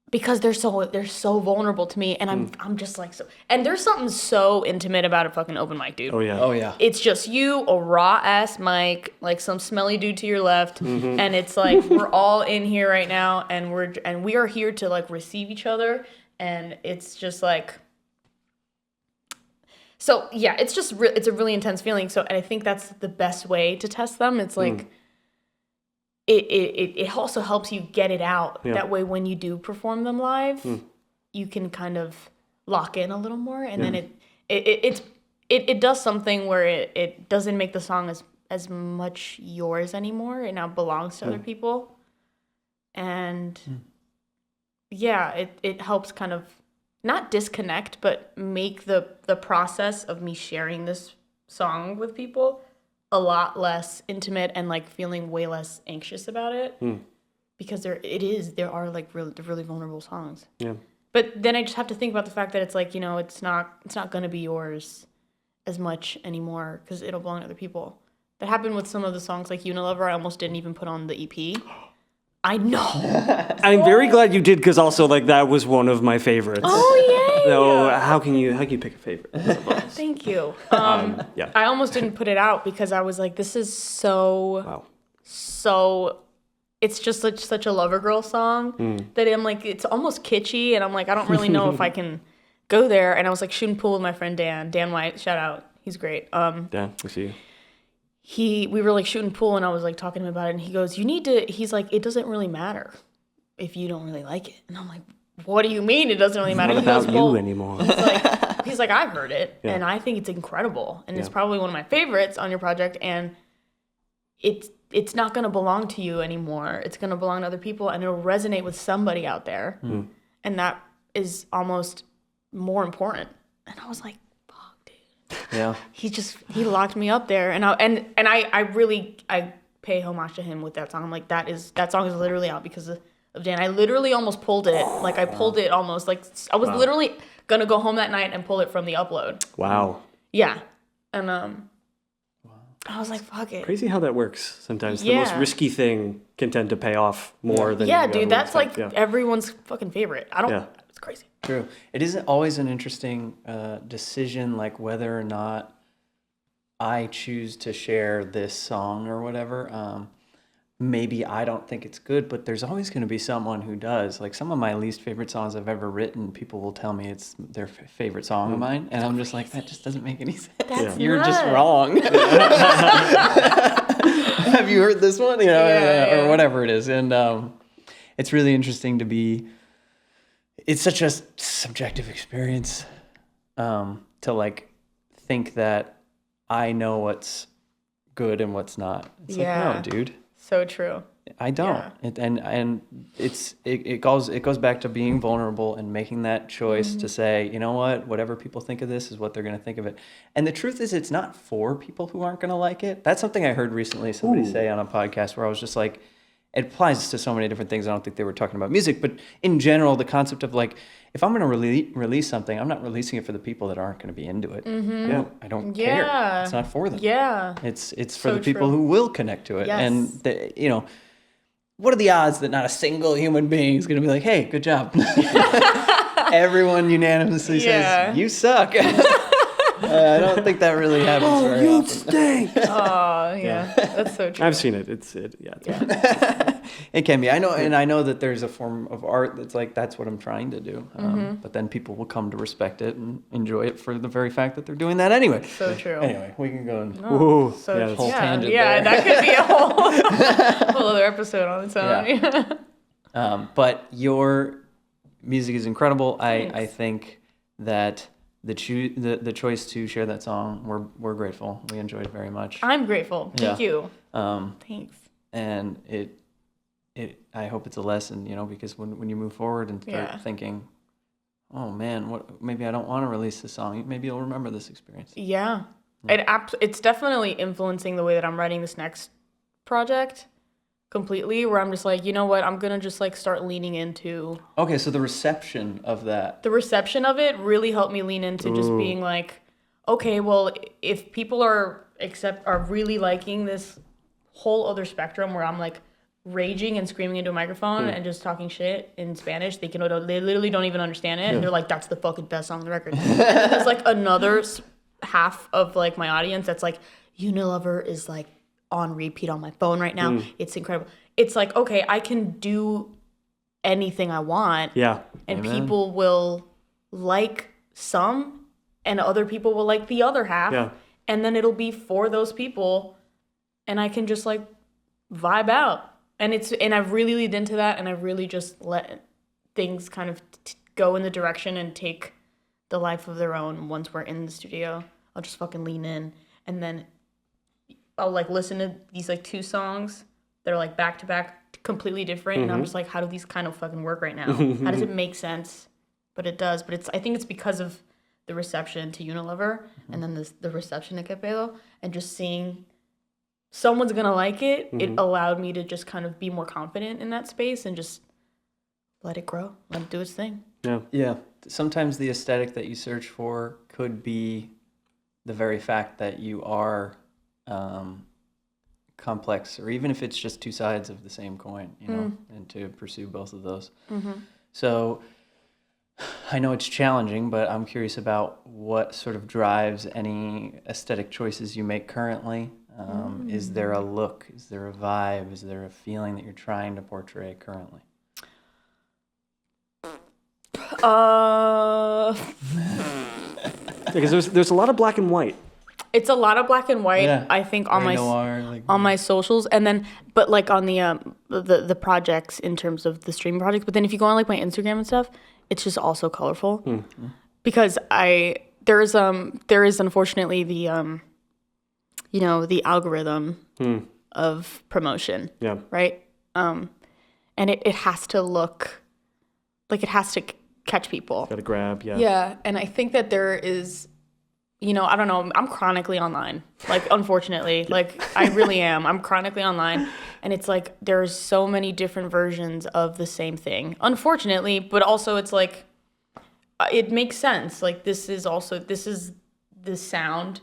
because they're so vulnerable to me, and I'm just like so. And there's something so intimate about a fucking open mic, dude. Oh yeah. It's just you, a raw ass mic, like some smelly dude to your left, and it's like we're all in here right now, and we are here to like receive each other, and it's just like. So yeah, it's just it's a really intense feeling. So, and I think that's the best way to test them. It's like it also helps you get it out. Yeah. That way, when you do perform them live, you can kind of lock in a little more, and then it does something where it doesn't make the song as much yours anymore. It now belongs to other people, and it helps kind of. Not disconnect, but make the process of me sharing this song with people a lot less intimate and like feeling way less anxious about it, because there are like really vulnerable songs. Yeah. But then I just have to think about the fact that it's like, it's not gonna be yours as much anymore because it'll belong to other people. That happened with some of the songs like Unilover. I almost didn't even put on the EP. I know. I'm very glad you did, because also like that was one of my favorites. Oh yay! So how can you pick a favorite? Thank you. I almost didn't put it out because I was like, this is so. It's just such a lover girl song that I'm like, it's almost kitschy, and I'm like, I don't really know if I can go there. And I was like shooting pool with my friend Dan White. Shout out, he's great. Dan, we see you. We were like shooting pool, and I was like talking to him about it, and he goes, he's like, it doesn't really matter if you don't really like it. And I'm like, what do you mean it doesn't really matter? It's not about you anymore. He's like, I've heard it, and I think it's incredible, and it's probably one of my favorites on your project, and it's not going to belong to you anymore. It's going to belong to other people, and it'll resonate with somebody out there, and that is almost more important. And I was like, yeah, he locked me up there, and I really pay homage to him with that song. I'm like, that song is literally out because of Dan. I literally almost pulled it, like I pulled it almost like I was literally gonna go home that night and pull it from the upload. Wow. Yeah, and I was like, fuck it. Crazy how that works sometimes. The most risky thing can tend to pay off more than dude. That's like everyone's fucking favorite. I don't. It's crazy. True. It isn't always an interesting decision, like whether or not I choose to share this song or whatever. maybe I don't think it's good, but there's always going to be someone who does. Like some of my least favorite songs I've ever written, people will tell me it's their favorite song of mine, and I'm just like, that just doesn't make any sense. That's You're just nuts. wrong. Have you heard this one? Or whatever it is. And it's really interesting to be. It's such a subjective experience to like think that I know what's good and what's not. It's like, no, dude. So true. I don't. Yeah. And it goes back to being vulnerable and making that choice to say, you know what, whatever people think of this is what they're going to think of it. And the truth is, it's not for people who aren't going to like it. That's something I heard recently somebody say on a podcast where I was just like, it applies to so many different things. I don't think they were talking about music, but in general, the concept of like, if I'm going to release something, I'm not releasing it for the people that aren't going to be into it. I don't care. It's not for them. Yeah. It's for the people who will connect to it. Yes. And what are the odds that not a single human being is going to be like, hey, good job. Everyone unanimously says, you suck. I don't think that really happens very often. Stink. Oh, yeah. That's so true. I've seen it. It's It can be. I know that there's a form of art that's like, that's what I'm trying to do. But then people will come to respect it and enjoy it for the very fact that they're doing that anyway. So true. Anyway, we can go and whole tangent there. That could be a whole other episode on its own. Yeah. But your music is incredible. I think that the choice to share that song, we're grateful. We enjoyed it very much. I'm grateful. Thank you. Thanks. And I hope it's a lesson, because when you move forward and start thinking, oh man, maybe I don't want to release this song. Maybe you'll remember this experience. Yeah. It's definitely influencing the way that I'm writing this next project completely, where I'm just like, you know what, I'm going to just like start leaning into. Okay, so the reception of that. The reception of it really helped me lean into just being like, okay, well, if people are really liking this whole other spectrum where I'm like raging and screaming into a microphone and just talking shit in Spanish, they literally don't even understand it, and they're like, that's the fucking best song on the record. And then there's like another half of like my audience that's like, Unilover is like on repeat on my phone right now. It's incredible. It's like, okay, I can do anything I want. Yeah. And people will like some and other people will like the other half. Yeah. And then it'll be for those people and I can just like vibe out. And I've really leaned into that, and I've really just let things kind of go in the direction and take the life of their own. Once we're in the studio, I'll just fucking lean in, and then I'll like listen to these like two songs that are like back to back, completely different, and I'm just like, how do these kind of fucking work right now? How does it make sense? But it does. But I think it's because of the reception to Unilover, and then the reception to Que Pedo, and just seeing someone's gonna like it. It allowed me to just kind of be more confident in that space and just let it grow, let it do its thing. Yeah. Sometimes the aesthetic that you search for could be the very fact that you are complex, or even if it's just two sides of the same coin, and to pursue both of those. So I know it's challenging, but I'm curious about what sort of drives any aesthetic choices you make currently. Is there a look? Is there a vibe? Is there a feeling that you're trying to portray currently? Because there's a lot of black and white. It's a lot of black and white. Yeah. I think on Very my noir, like, on my socials, and then but like on the projects in terms of the streaming projects. But then if you go on like my Instagram and stuff, it's just also colorful because there is unfortunately the the algorithm of promotion. Yeah. Right. And it has to look like it has to catch people. Got to grab. Yeah. Yeah, and I think that there is. I don't know. I'm chronically online. Like, unfortunately, like I really am. I'm chronically online, and it's like there's so many different versions of the same thing. Unfortunately, but also it's like it makes sense. Like this is the sound.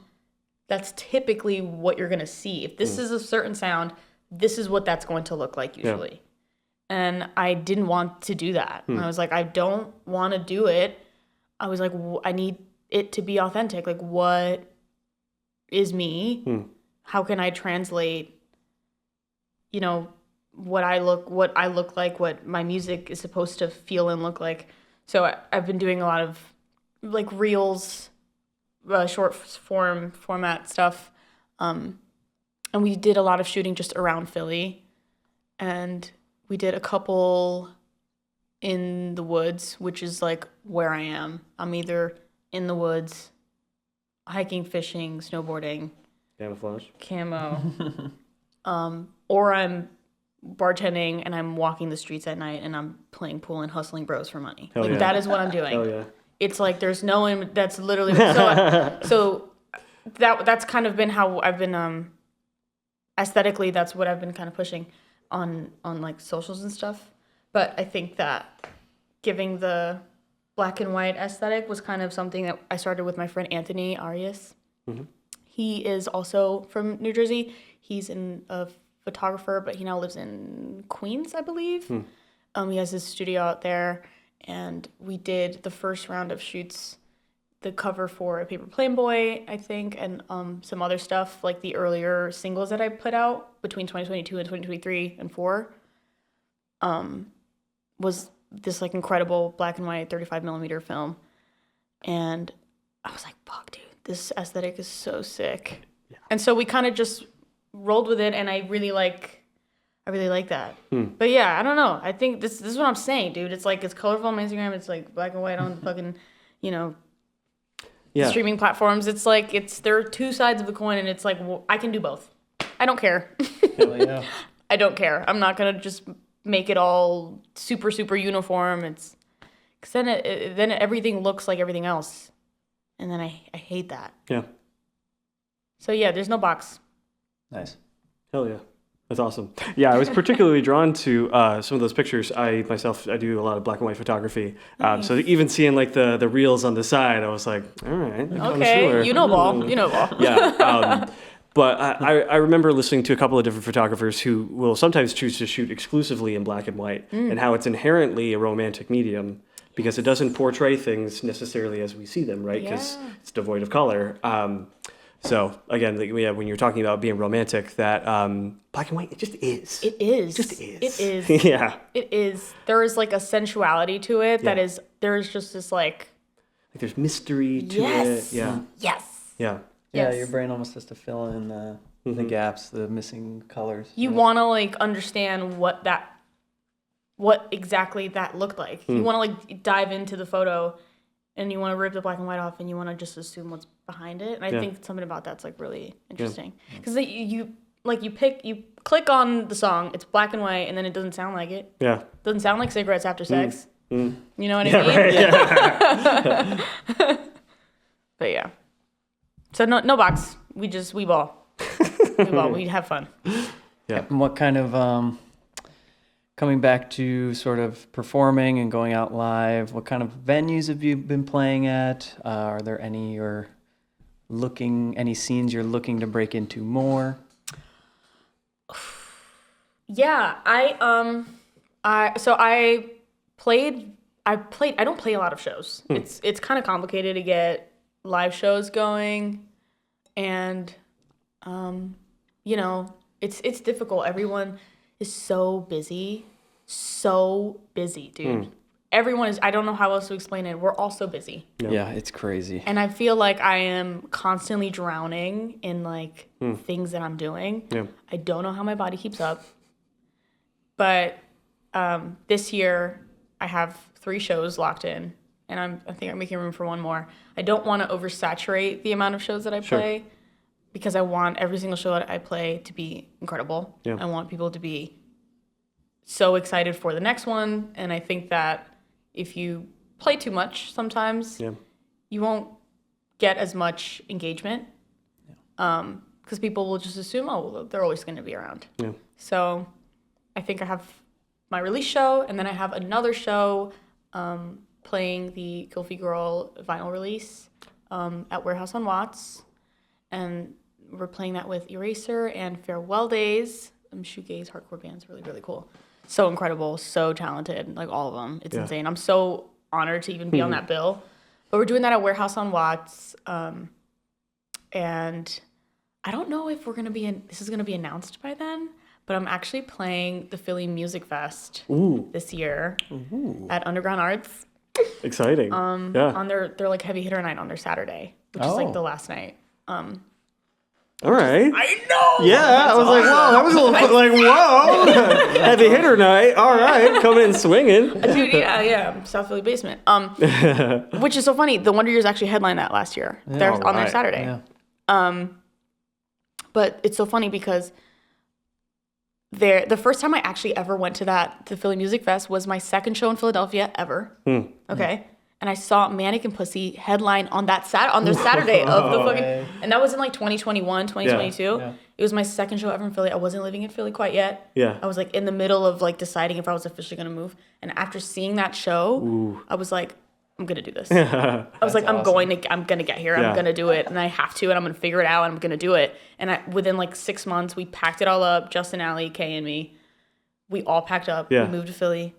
That's typically what you're gonna see. If this is a certain sound, this is what that's going to look like usually. Yeah. And I didn't want to do that. I was like, I don't want to do it. I was like, I need it to be authentic. Like, what is me? How can I translate what I look like, what my music is supposed to feel and look like. So I've been doing a lot of like reels, short format stuff. And we did a lot of shooting just around Philly. And we did a couple in the woods, which is like where I am. I'm either in the woods, hiking, fishing, snowboarding, Camouflage. camo, or I'm bartending and I'm walking the streets at night and I'm playing pool and hustling bros for money. Hell Like yeah. that is what I'm doing. Oh yeah. It's like there's no that's literally so that's kind of been how I've been aesthetically. That's what I've been kind of pushing on like socials and stuff. But I think that giving the black and white aesthetic was kind of something that I started with my friend Anthony Arias. Mm-hmm. He is also from New Jersey. He's a photographer, but he now lives in Queens, I believe. He has his studio out there, and we did the first round of shoots, the cover for a Paper Playboy, I think, and some other stuff, like the earlier singles that I put out between 2022 and 2023 and 4, was this like incredible black and white 35 millimeter film. And I was like, fuck, dude, this aesthetic is so sick. Yeah. And so we kind of just rolled with it, and I really like that. But yeah, I don't know. I think this is what I'm saying, dude. It's like, it's colorful on Instagram. It's like black and white on the fucking, streaming platforms. It's like, there are two sides of the coin, and it's like, well, I can do both. I don't care. Hell yeah. I don't care. I'm not going to just make it all super, super uniform. Because then everything looks like everything else. And then I hate that. Yeah. So yeah, there's no box. Nice. Hell yeah. That's awesome. Yeah, I was particularly drawn to some of those pictures. I do a lot of black and white photography. So even seeing like the reels on the side, I was like, all right. Okay, sure. you know ball. Yeah. But I remember listening to a couple of different photographers who will sometimes choose to shoot exclusively in black and white, and how it's inherently a romantic medium because it doesn't portray things necessarily as we see them, right? Because it's devoid of color. So again, when you're talking about being romantic, that black and white, it just is. It is. It just is. It is. Yeah. It is. There is like a sensuality to it that is. There is just this like there's mystery to yes. it. Yeah. Yes. Yeah. Yeah, Yes. your brain almost has to fill in the gaps, the missing colors. You want to like understand what exactly that looked like. You want to like dive into the photo, and you want to rip the black and white off, and you want to just assume what's behind it. And I think something about that's like really interesting because you click on the song, it's black and white, and then it doesn't sound like it. Yeah. Doesn't sound like cigarettes after sex. You know what I mean? Right. Yeah. But yeah. So no box. We ball. We ball. We have fun. Yeah. And what kind of, coming back to sort of performing and going out live, what kind of venues have you been playing at? Are there any scenes you're looking to break into more? Yeah, I don't play a lot of shows. It's kind of complicated to get live shows going, and it's difficult. Everyone is so busy, dude. Everyone is. I don't know how else to explain it. We're all so busy. Yeah, it's crazy. And I feel like I am constantly drowning in like things that I'm doing. Yeah. I don't know how my body keeps up. But this year I have 3 shows locked in, and I think I'm making room for one more. I don't want to oversaturate the amount of shows that I play because I want every single show that I play to be incredible. Yeah. I want people to be so excited for the next one, and I think that if you play too much sometimes, you won't get as much engagement because people will just assume, oh, well, they're always going to be around. Yeah. So I think I have my release show, and then I have another show playing the Kofi Girl vinyl release at Warehouse on Watts. And we're playing that with Eraser and Farewell Days. Shoegaze hardcore bands, really, really cool. So incredible, so talented, like all of them. It's insane. I'm so honored to even be on that bill. But we're doing that at Warehouse on Watts. And I don't know if this is going to be announced by then, but I'm actually playing the Philly Music Fest Ooh, this year at Underground Arts. exciting. Yeah. On their like heavy hitter night on their Saturday, which is like the last night. All right. I know. Yeah, I was like, whoa, that was a little like, whoa, heavy hitter night. All right, coming in swinging. Dude, yeah, South Philly basement. Which is so funny. The Wonder Years actually headlined that last year. They're on their Saturday. Yeah. But it's so funny because the first time I actually ever went to the Philly Music Fest was my second show in Philadelphia ever. Okay. And I saw Mannequin Pussy headline on their Saturday of the fucking, and that was in like 2021, 2022. Yeah. It was my second show ever in Philly. I wasn't living in Philly quite yet. Yeah. I was like in the middle of like deciding if I was officially going to move. And after seeing that show, I was like, I'm going to do this. I was like, I'm going to get here. Yeah. I'm going to do it. And I have to, and I'm going to figure it out. And I'm going to do it. And within like 6 months, we packed it all up. Justin, Allie, Kay, and me. We all packed up. Yeah. We moved to Philly.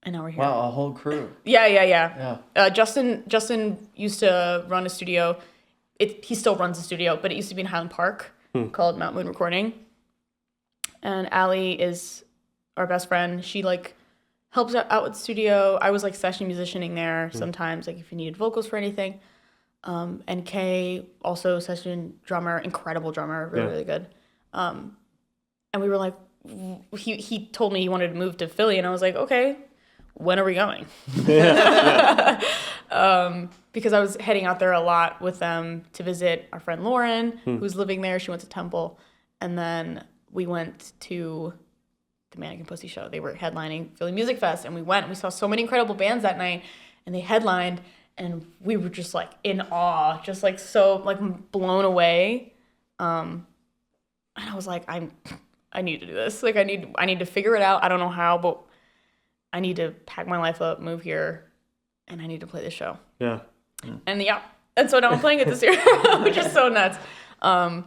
And now we're here. Wow, a whole crew. Yeah. Justin used to run a studio. He still runs a studio, but it used to be in Highland Park called Mount Moon Recording. And Allie is our best friend. She like helps out with the studio. I was like session musicianing there sometimes, like if you needed vocals for anything. And Kay, also session drummer, incredible drummer, really good. And we were like, he told me he wanted to move to Philly, and I was like, okay. When are we going? Because I was heading out there a lot with them to visit our friend Lauren, who's living there. She went to Temple. And then we went to the Mannequin Pussy show. They were headlining Philly Music Fest. And we went and we saw so many incredible bands that night. And they headlined. And we were just like in awe, just like so like blown away. And I was like, I need to do this. Like I need to figure it out. I don't know how, but I need to pack my life up, move here, and I need to play this show. Yeah. And so now I'm playing it this year, which is so nuts. I'm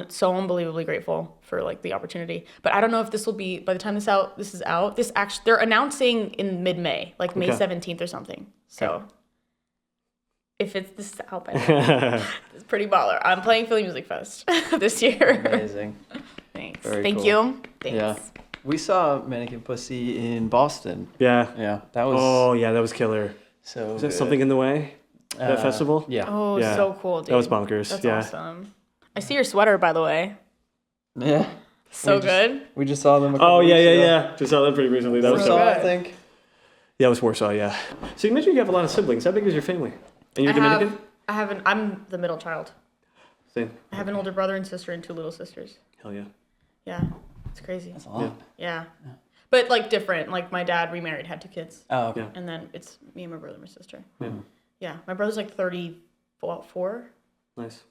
so unbelievably grateful for like the opportunity. But I don't know if this will be, by the time this is out, they're announcing in mid-May, like May 17th or something. So if this is out by then, it's pretty baller. I'm playing Philly Music Fest this year. Amazing. Thanks. Very cool. You. Thanks. Yeah. We saw Mannequin Pussy in Boston. Yeah. Yeah. That was. Oh, yeah, that was killer. So. Was there something in the way? That festival? Yeah. Oh, Yeah. so cool, dude. That was bonkers. That's yeah. awesome. I see your sweater, by the way. Yeah. So good. We just saw them. Oh, yeah. Just saw that pretty recently. That was so. I think. Yeah, it was Warsaw. Yeah. So you mentioned you have a lot of siblings. How big is your family? And you're Dominican? I'm the middle child. Same. I have an older brother and sister and 2 little sisters. Hell yeah. Yeah, it's crazy. That's a lot. Yeah. But like different. Like my dad remarried, had 2 kids. Oh, okay. Yeah. And then it's me and my brother and my sister. Yeah. Yeah. My brother's like 34. Nice.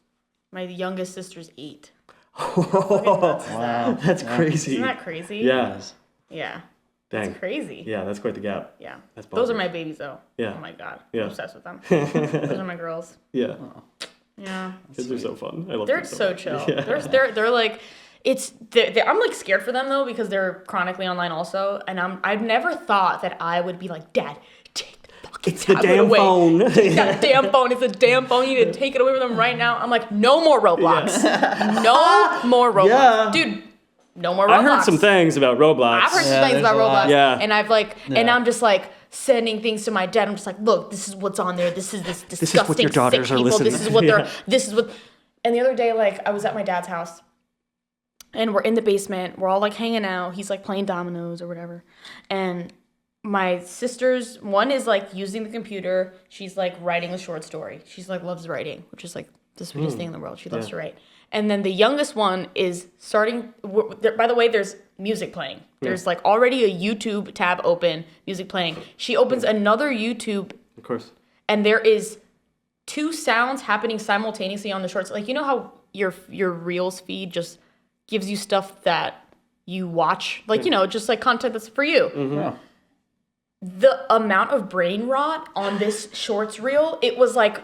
My youngest sister's 8. Wow. That's crazy. Isn't that crazy? Yeah. Yeah. Dang. It's crazy. Yeah, that's quite the gap. Yeah. That's Those are bonkers. my babies though. Yeah. Oh my God. Yeah. I'm obsessed with them. Those are my girls. Yeah. Yeah. Kids are so fun. I love They're kids so much. chill. Yeah. They're like, I'm like scared for them though because they're chronically online also, and I've never thought that I would be like, Dad, take the fucking It's the tablet damn away. phone. Take that damn phone. It's a damn phone. You need to take it away from them right now. I'm like, no more Roblox. No more Roblox, Yeah. dude. No more Roblox. I heard some things about Roblox. I've heard some Yeah, things there's about a lot. Roblox, Yeah. and I've like, and I'm just like sending things to my dad. I'm just like, look, this is what's on there. This is this disgusting is what your daughters sick are people. listening This is to. what they're. Yeah. This is what. And the other day, like, I was at my dad's house, and we're in the basement. We're all like hanging out. He's like playing dominoes or whatever, and my sister's one is like using the computer. She's like writing a short story. She's like loves writing, which is like the sweetest thing in the world. She loves to write. And then the youngest one is starting. By the way, there's music playing. There's like already a YouTube tab open, music playing. She opens another YouTube, Of course. and there is 2 sounds happening simultaneously on the shorts. Like, you know how your Reels feed just gives you stuff that you watch, like, you know, just like content that's for you. Yeah. The amount of brain rot on this shorts reel, it was like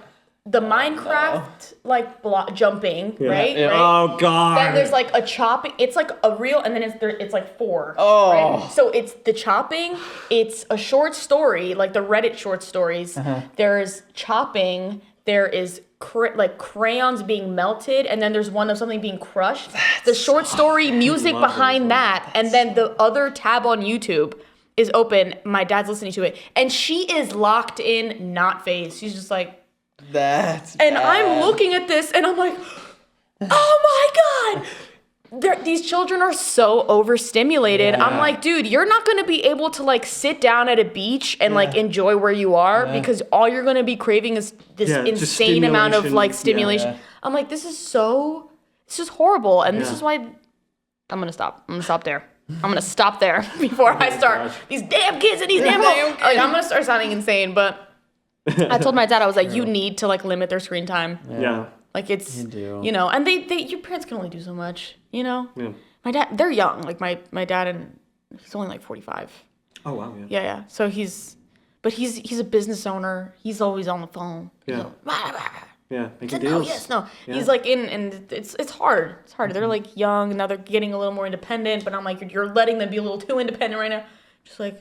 the Minecraft like jumping, right? Yeah. Right? Oh God. Then there's like a chopping. It's like a reel, and then it's like 4. Oh. Right? So it's the chopping. It's a short story, like the Reddit short stories. There's chopping. There is like crayons being melted, and then there's one of something being crushed. The short story music behind that, and then the other tab on YouTube is open. My dad's listening to it, and she is locked in, not phased. She's just like, That's and bad. I'm looking at this, and I'm like, oh my God. These children are so overstimulated. Yeah. I'm like, dude, you're not going to be able to like sit down at a beach and like enjoy where you are because all you're going to be craving is this insane amount of like stimulation. Yeah. I'm like, this is horrible. And this is why I'm going to stop. I'm going to stop there. I'm going to stop there before I start. These damn kids and these damn like, I'm going to start sounding insane. But I told my dad, I was like, you need to like limit their screen time. Yeah. Like it's, You do. you know, and your parents can only do so much, you know? Yeah. My dad, they're young. Like my dad, and he's only like 45. Oh wow. Yeah. Yeah. So he's a business owner. He's always on the phone. Yeah. Yeah. Making No, deals. yes, no. Yeah. He's like and it's hard. It's hard. They're like young, now they're getting a little more independent, but I'm like, you're letting them be a little too independent right now. Just like,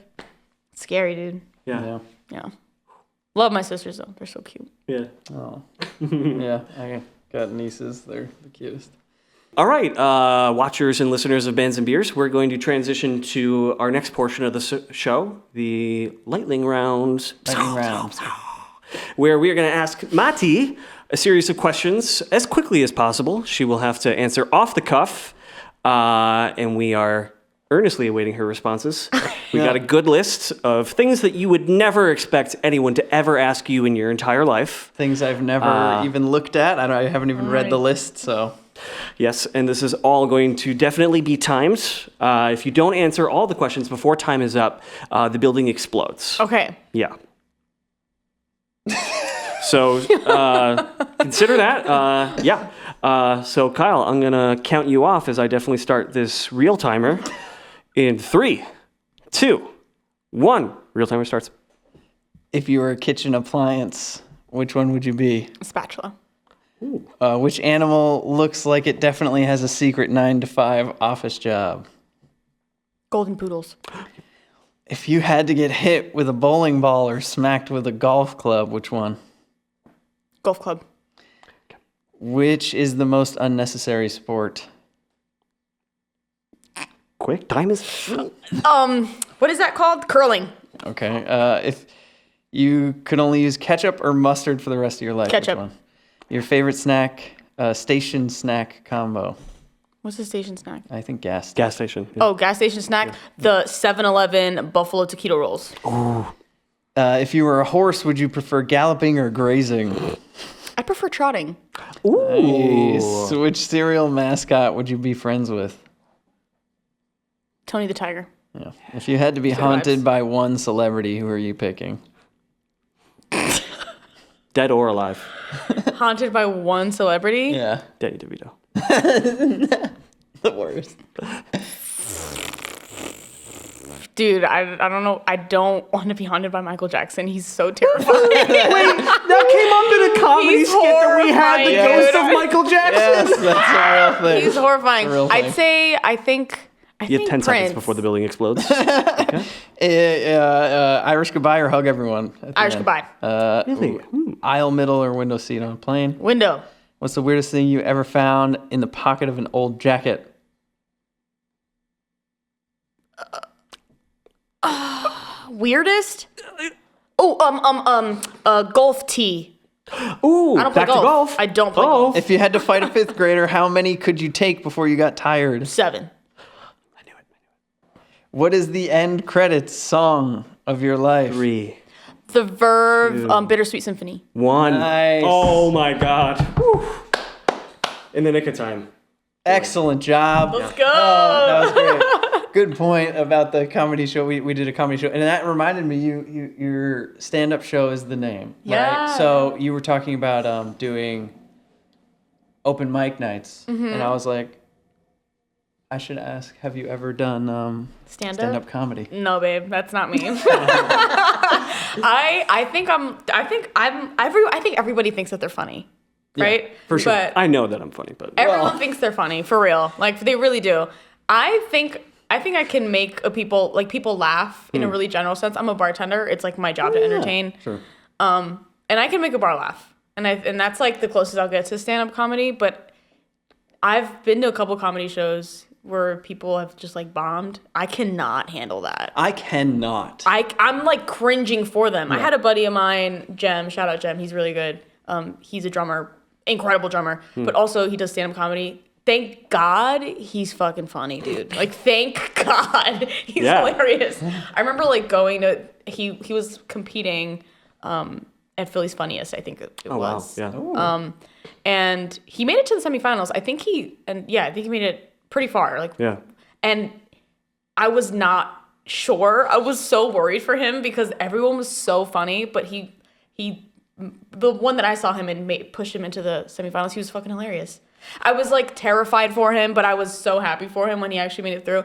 it's scary, dude. Yeah. Yeah. Love my sisters though. They're so cute. Yeah. Oh. Yeah, I got nieces. They're the cutest. All right, watchers and listeners of Bands and Beers, we're going to transition to our next portion of the show, the lightning round. Lightning round. Where we are going to ask Máty a series of questions as quickly as possible. She will have to answer off the cuff, and we are earnestly awaiting her responses. We got a good list of things that you would never expect anyone to ever ask you in your entire life. Things I've never even looked at. I haven't even read the list, so. Yes, and this is all going to definitely be timed. If you don't answer all the questions before time is up, the building explodes. Okay. Yeah. So consider that. Yeah. So Kyle, I'm going to count you off as I definitely start this real timer in 3, 2, 1. Real timer starts. If you were a kitchen appliance, which one would you be? Spatula. Which animal looks like it definitely has a secret 9-to-5 office job? Golden poodles. If you had to get hit with a bowling ball or smacked with a golf club, which one? Golf club. Which is the most unnecessary sport? Quick, time is... What is that called? Curling. Okay. If you could only use ketchup or mustard for the rest of your life, Ketchup. which one? Your favorite snack, station snack combo? What's the station snack? I think gas. Gas station. Yeah. Oh, gas station snack. The 7-Eleven Buffalo Taquito rolls. If you were a horse, would you prefer galloping or grazing? I prefer trotting. Nice. Which cereal mascot would you be friends with? Tony the Tiger. Yeah. If you had to be haunted by one celebrity, who are you picking? Dead or alive. Haunted by one celebrity? Yeah. Danny DeVito. The worst. Dude, I don't know. I don't want to be haunted by Michael Jackson. He's so terrifying. That came up in a comedy He's skit that we had, the horrifying, ghost dude. of Michael Jackson. Yes, that's a real thing. He's horrifying. Real thing. I'd say, I think You have 10 Prince. seconds before the building explodes. Irish goodbye or hug everyone? at the Irish end? goodbye. Really? Aisle, middle, or window seat on a plane? Window. What's the weirdest thing you ever found in the pocket of an old jacket? Weirdest? Oh, golf tee. Ooh, I don't play back to golf. I don't play Oh. golf. If you had to fight a fifth grader, how many could you take before you got tired? 7. I knew it. What is the end credits song of your life? 3, The Verve, Bittersweet Symphony. 1. Nice. Oh my God. Whew. In the nick of time. Excellent job. Let's go. Oh, that was great. Good point about the comedy show. We did a comedy show, and that reminded me. Your stand-up show is the name, Yeah. right? So you were talking about doing open mic nights, and I was like, I should ask, have you ever done stand-up comedy? No, babe, that's not me. I think everybody thinks that they're funny, right? For sure. But I know that I'm funny, but everyone thinks they're funny, for real. Like, they really do. I think I can make people laugh in a really general sense. I'm a bartender. It's like my job to entertain. Sure. And I can make a bar laugh. and that's like the closest I'll get to stand-up comedy. But I've been to a couple comedy shows where people have just like bombed. I cannot handle that. I cannot. I'm like cringing for them. I had a buddy of mine, Jem, shout out Jem, he's really good. He's a drummer, incredible drummer, but also he does stand-up comedy. Thank God he's fucking funny, dude. Like, thank God he's hilarious. I remember like going to, he was competing at Philly's Funniest, I think it was. Wow. Yeah. And he made it to the semifinals. I think he made it pretty far. Like, Yeah. and I was not sure. I was so worried for him because everyone was so funny, but he the one that I saw him and pushed him into the semifinals, he was fucking hilarious. I was like terrified for him, but I was so happy for him when he actually made it through.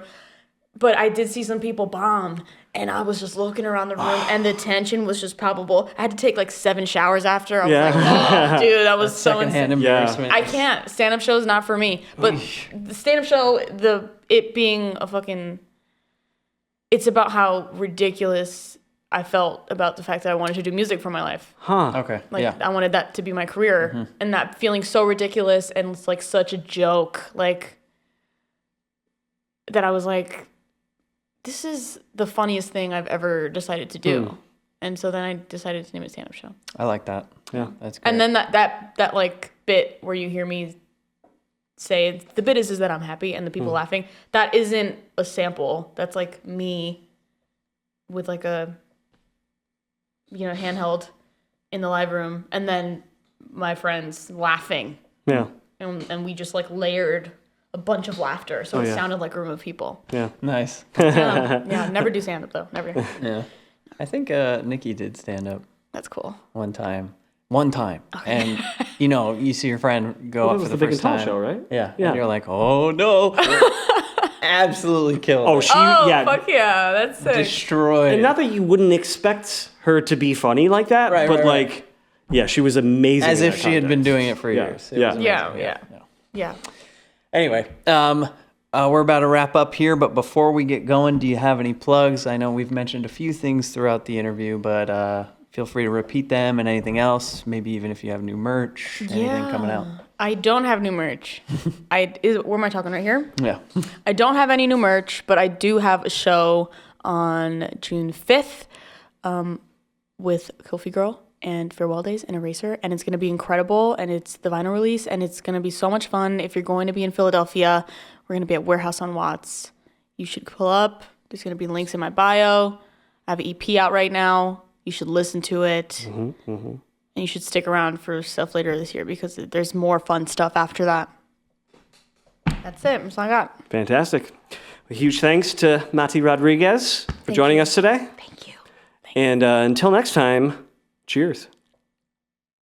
But I did see some people bomb, and I was just looking around the room, and the tension was just palpable. I had to take like 7 showers after. I was like, oh, dude, that was so secondhand insane. embarrassment. I can't. Stand-up show is not for me. But the stand-up show, it being a fucking... It's about how ridiculous I felt about the fact that I wanted to do music for my life. Huh. Okay. Like, yeah. I wanted that to be my career. And that feeling so ridiculous and it's like such a joke. Like, that I was like... This is the funniest thing I've ever decided to do. And so then I decided to name it Stand Up Show. I like that. Yeah. That's great. And then that like bit where you hear me say, the bit is that I'm happy and the people laughing, that isn't a sample. That's like me with like a, handheld in the live room and then my friends laughing. Yeah. And we just like layered a bunch of laughter, so it sounded like a room of people. Yeah. Nice. Yeah, never do stand up though. Never. Yeah. I think Nikki did stand up That's cool. one time. And you see your friend go up That for was the the Big first and Tall time. show, right? Yeah. Yeah. And you're like, oh no. Absolutely killed. Oh, it. she Fuck yeah, that's sick. Destroyed. and not that you wouldn't expect her to be funny like that, Right, but right, right. like, yeah, she was amazing. As in if that she had been context. doing it for Yeah. years. It Yeah. was amazing. Yeah. Anyway, we're about to wrap up here, but before we get going, do you have any plugs? I know we've mentioned a few things throughout the interview, but feel free to repeat them and anything else. Maybe even if you have new merch, anything coming out. I don't have new merch. Where am I talking right here? Yeah. I don't have any new merch, but I do have a show on June 5th with Kofi Girl and Farewell Days and Eraser, and it's going to be incredible, and it's the vinyl release, and it's going to be so much fun. If you're going to be in Philadelphia, we're going to be at Warehouse on Watts. You should pull up. There's going to be links in my bio. I have an EP out right now. You should listen to it. And you should stick around for stuff later this year because there's more fun stuff after that. That's it. That's all I got. Fantastic. A huge thanks to Máty Rodriguez for joining us today. Thank you. And until next time, cheers.